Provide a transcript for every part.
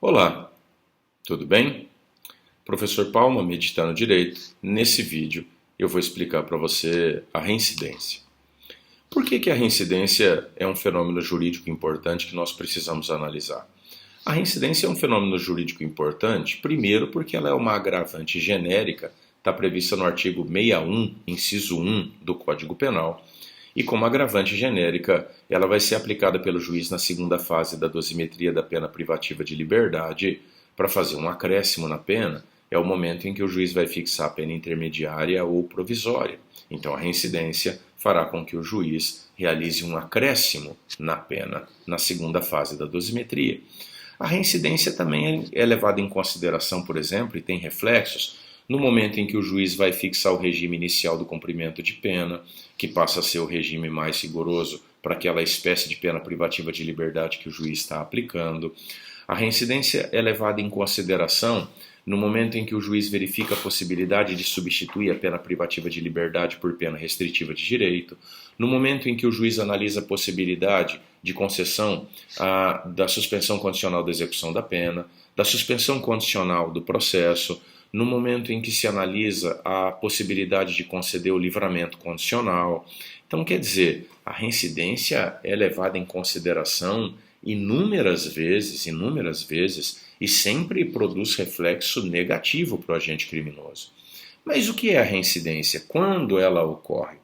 Olá, tudo bem? Professor Palma, Meditando Direito. Nesse vídeo eu vou explicar para você a reincidência. Por que a reincidência é um fenômeno jurídico importante que nós precisamos analisar? A reincidência é um fenômeno jurídico importante, primeiro porque ela é uma agravante genérica, está prevista no artigo 61, inciso 1 do Código Penal, e como agravante genérica, ela vai ser aplicada pelo juiz na segunda fase da dosimetria da pena privativa de liberdade para fazer um acréscimo na pena. É o momento em que o juiz vai fixar a pena intermediária ou provisória. Então a reincidência fará com que o juiz realize um acréscimo na pena na segunda fase da dosimetria. A reincidência também é levada em consideração, por exemplo, e tem reflexos no momento em que o juiz vai fixar o regime inicial do cumprimento de pena, que passa a ser o regime mais rigoroso para aquela espécie de pena privativa de liberdade que o juiz está aplicando. A reincidência é levada em consideração no momento em que o juiz verifica a possibilidade de substituir a pena privativa de liberdade por pena restritiva de direito, no momento em que o juiz analisa a possibilidade de concessão da suspensão condicional da execução da pena, da suspensão condicional do processo, no momento em que se analisa a possibilidade de conceder o livramento condicional. Então, quer dizer, a reincidência é levada em consideração inúmeras vezes, e sempre produz reflexo negativo para o agente criminoso. Mas o que é a reincidência? Quando ela ocorre?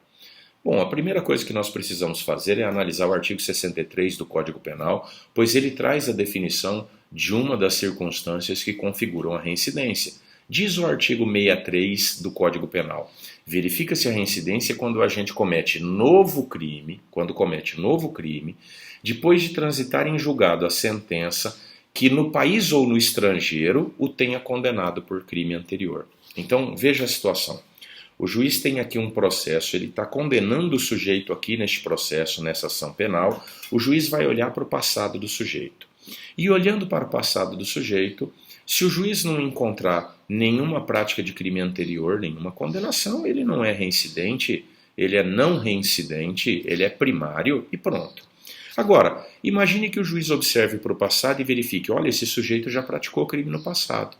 Bom, a primeira coisa que nós precisamos fazer é analisar o artigo 63 do Código Penal, pois ele traz a definição de uma das circunstâncias que configuram a reincidência. Diz o artigo 63 do Código Penal: verifica-se a reincidência quando o agente comete novo crime, depois de transitar em julgado a sentença que no país ou no estrangeiro o tenha condenado por crime anterior. Então, veja a situação. O juiz tem aqui um processo, ele está condenando o sujeito aqui neste processo, nessa ação penal. O juiz vai olhar para o passado do sujeito. E olhando para o passado do sujeito, se o juiz não encontrar nenhuma prática de crime anterior, nenhuma condenação, ele não é reincidente, ele é não reincidente, ele é primário e pronto. Agora, imagine que o juiz observe para o passado e verifique: olha, esse sujeito já praticou crime no passado.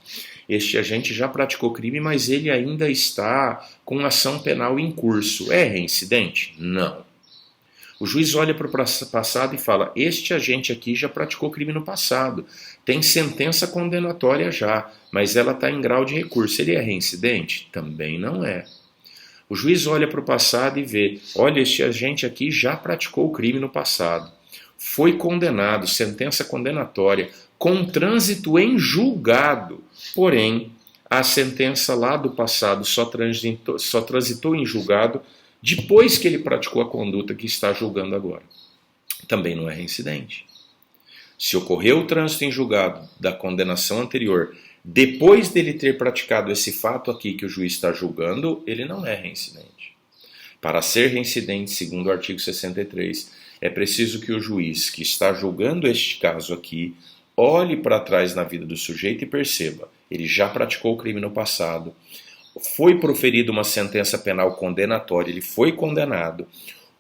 Este agente já praticou crime, mas ele ainda está com ação penal em curso. É reincidente? Não. O juiz olha para o passado e fala: este agente aqui já praticou crime no passado, tem sentença condenatória já, mas ela está em grau de recurso. Ele é reincidente? Também não é. O juiz olha para o passado e vê: olha, este agente aqui já praticou crime no passado, foi condenado, sentença condenatória, com trânsito em julgado, porém a sentença lá do passado só transitou em julgado depois que ele praticou a conduta que está julgando agora. Também não é reincidente. Se ocorreu o trânsito em julgado da condenação anterior, depois dele ter praticado esse fato aqui que o juiz está julgando, ele não é reincidente. Para ser reincidente, segundo o artigo 63, é preciso que o juiz que está julgando este caso aqui olhe para trás na vida do sujeito e perceba: ele já praticou o crime no passado, foi proferida uma sentença penal condenatória, ele foi condenado,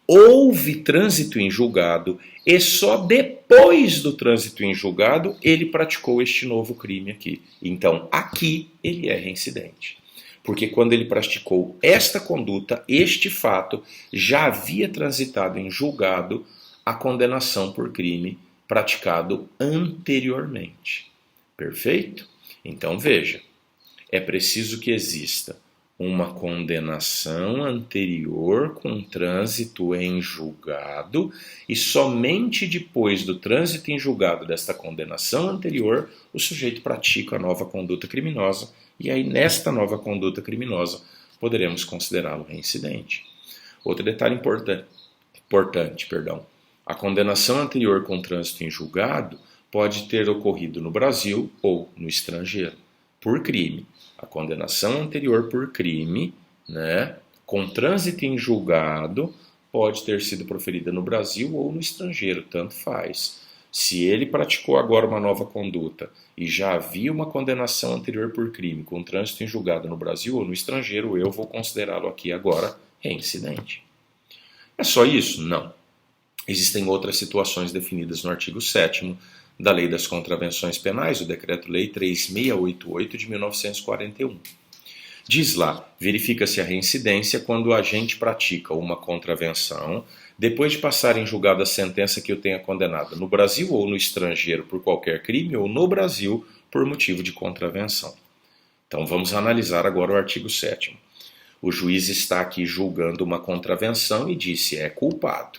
houve trânsito em julgado e só depois do trânsito em julgado ele praticou este novo crime aqui. Então aqui ele é reincidente. Porque quando ele praticou esta conduta, este fato, já havia transitado em julgado a condenação por crime praticado anteriormente. Perfeito? Então veja, é preciso que exista uma condenação anterior com trânsito em julgado e somente depois do trânsito em julgado desta condenação anterior o sujeito pratica a nova conduta criminosa e aí nesta nova conduta criminosa poderemos considerá-lo reincidente. Outro detalhe importante, a condenação anterior com trânsito em julgado pode ter ocorrido no Brasil ou no estrangeiro por crime. A condenação anterior por crime, com trânsito em julgado, pode ter sido proferida no Brasil ou no estrangeiro, tanto faz. Se ele praticou agora uma nova conduta e já havia uma condenação anterior por crime com trânsito em julgado no Brasil ou no estrangeiro, eu vou considerá-lo aqui agora reincidente. É só isso? Não. Existem outras situações definidas no artigo 7º da Lei das Contravenções Penais, o Decreto-Lei 3688 de 1941. Diz lá, verifica-se a reincidência quando o agente pratica uma contravenção depois de passar em julgado a sentença que o tenha condenado no Brasil ou no estrangeiro por qualquer crime ou no Brasil por motivo de contravenção. Então vamos analisar agora o artigo 7º. O juiz está aqui julgando uma contravenção e disse é culpado.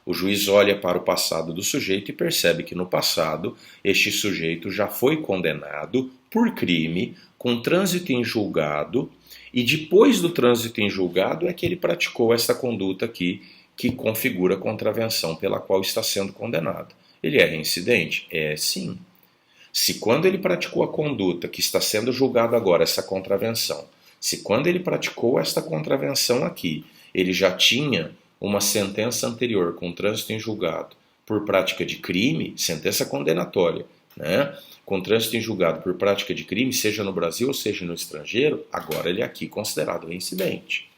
O juiz olha para o passado do sujeito e percebe que no passado este sujeito já foi condenado por crime com trânsito em julgado e depois do trânsito em julgado é que ele praticou essa conduta aqui que configura a contravenção pela qual está sendo condenado. Ele é reincidente? É sim. Se quando ele praticou a conduta que está sendo julgado agora, essa contravenção, se quando ele praticou esta contravenção aqui, ele já tinha uma sentença anterior com trânsito em julgado por prática de crime, sentença condenatória, né? Com trânsito em julgado por prática de crime, seja no Brasil ou seja no estrangeiro, agora ele é aqui considerado reincidente.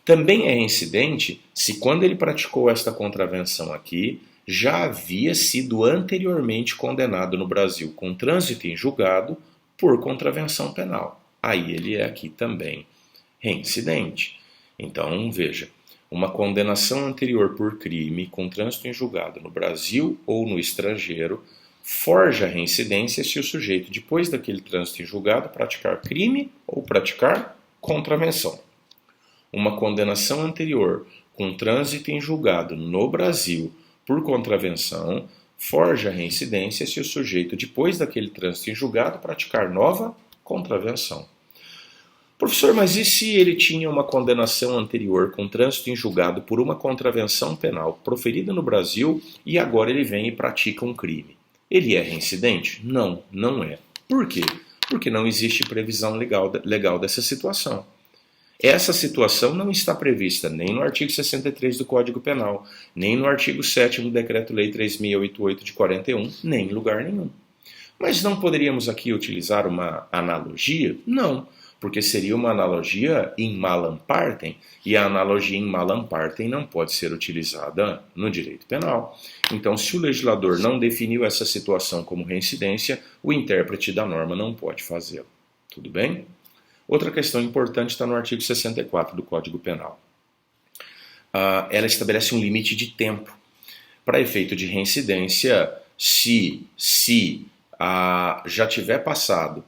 Também é reincidente se quando ele praticou esta contravenção aqui, já havia sido anteriormente condenado no Brasil com trânsito em julgado por contravenção penal. Aí ele é aqui também reincidente. Então, veja, uma condenação anterior por crime com trânsito em julgado no Brasil ou no estrangeiro forja a reincidência se o sujeito, depois daquele trânsito em julgado, praticar crime ou praticar contravenção. Uma condenação anterior com trânsito em julgado no Brasil por contravenção forja a reincidência se o sujeito, depois daquele trânsito em julgado, praticar nova contravenção. Professor, mas e se ele tinha uma condenação anterior com trânsito em julgado por uma contravenção penal proferida no Brasil e agora ele vem e pratica um crime? Ele é reincidente? Não, não é. Por quê? Porque não existe previsão legal dessa situação. Essa situação não está prevista nem no artigo 63 do Código Penal, nem no artigo 7º do Decreto-Lei 3688 de 41, nem em lugar nenhum. Mas não poderíamos aqui utilizar uma analogia? Não, porque seria uma analogia in malam partem, e a analogia in malam partem não pode ser utilizada no direito penal. Então, se o legislador não definiu essa situação como reincidência, o intérprete da norma não pode fazê-lo. Tudo bem? Outra questão importante está no artigo 64 do Código Penal. Ela estabelece um limite de tempo para efeito de reincidência se já tiver passado,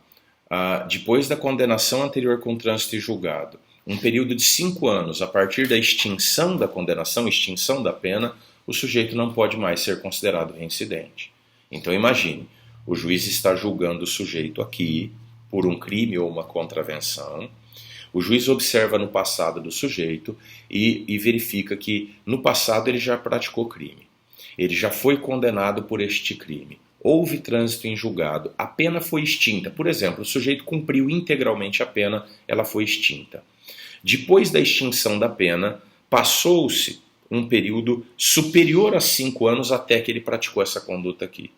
depois da condenação anterior com trânsito e julgado, um período de 5 anos a partir da extinção da condenação, extinção da pena, o sujeito não pode mais ser considerado reincidente. Então imagine, o juiz está julgando o sujeito aqui por um crime ou uma contravenção, o juiz observa no passado do sujeito e verifica que no passado ele já praticou crime. Ele já foi condenado por este crime. Houve trânsito em julgado, a pena foi extinta. Por exemplo, o sujeito cumpriu integralmente a pena, ela foi extinta. Depois da extinção da pena, passou-se um período superior a 5 anos até que ele praticou essa conduta aqui.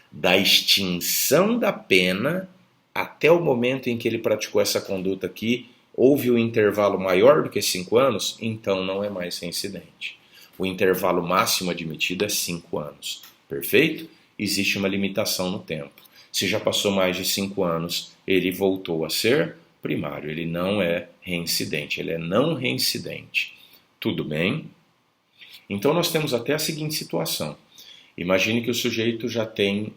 Da extinção da pena até o momento em que ele praticou essa conduta aqui, houve um intervalo maior do que 5 anos, então não é mais reincidente. O intervalo máximo admitido é 5 anos. Perfeito? Existe uma limitação no tempo. Se já passou mais de 5 anos, ele voltou a ser primário. Ele não é reincidente, ele é não reincidente. Tudo bem? Então nós temos até a seguinte situação. Imagine que o sujeito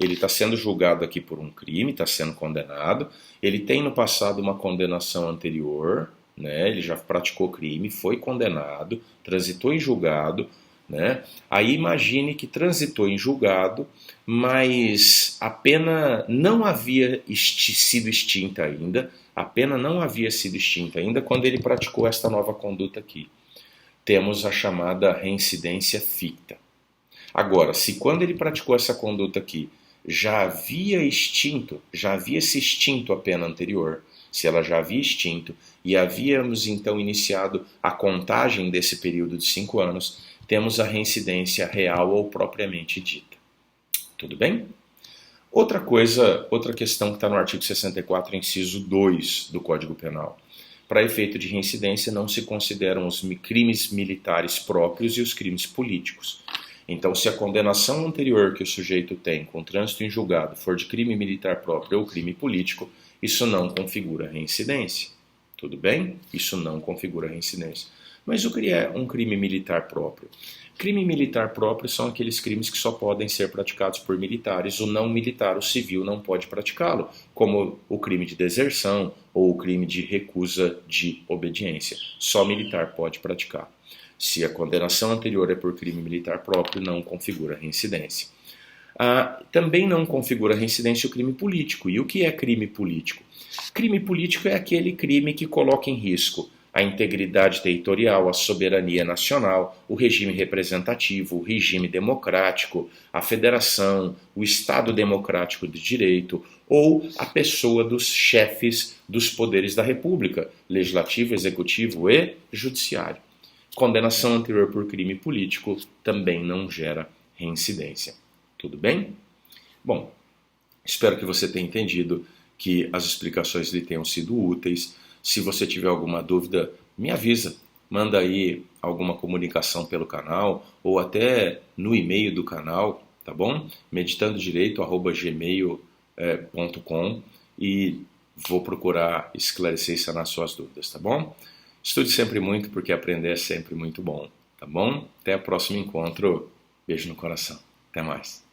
ele está sendo julgado aqui por um crime, está sendo condenado, ele tem no passado uma condenação anterior, né? Ele já praticou crime, foi condenado, transitou em julgado, né? Aí imagine que transitou em julgado, mas a pena não havia sido extinta ainda, quando ele praticou esta nova conduta aqui. Temos a chamada reincidência ficta. Agora, se quando ele praticou essa conduta aqui já havia se extinto a pena anterior, se ela já havia extinto e havíamos então iniciado a contagem desse período de 5 anos, temos a reincidência real ou propriamente dita. Tudo bem? Outra questão que está no artigo 64, inciso 2 do Código Penal. Para efeito de reincidência não se consideram os crimes militares próprios e os crimes políticos. Então, se a condenação anterior que o sujeito tem com trânsito em julgado for de crime militar próprio ou crime político, isso não configura reincidência. Tudo bem? Isso não configura reincidência. Mas o que é um crime militar próprio? Crime militar próprio são aqueles crimes que só podem ser praticados por militares. O não militar, o civil, não pode praticá-lo, como o crime de deserção ou o crime de recusa de obediência. Só militar pode praticar. Se a condenação anterior é por crime militar próprio, não configura reincidência. Também não configura reincidência o crime político. E o que é crime político? Crime político é aquele crime que coloca em risco a integridade territorial, a soberania nacional, o regime representativo, o regime democrático, a federação, o Estado democrático de direito ou a pessoa dos chefes dos poderes da República, legislativo, executivo e judiciário. Condenação anterior por crime político também não gera reincidência. Tudo bem? Bom, espero que você tenha entendido, que as explicações lhe tenham sido úteis. Se você tiver alguma dúvida, me avisa. Manda aí alguma comunicação pelo canal ou até no e-mail do canal, tá bom? meditandodireito@gmail.com e vou procurar esclarecer e sanar suas dúvidas, tá bom? Estude sempre muito, porque aprender é sempre muito bom, tá bom? Até o próximo encontro. Beijo no coração. Até mais.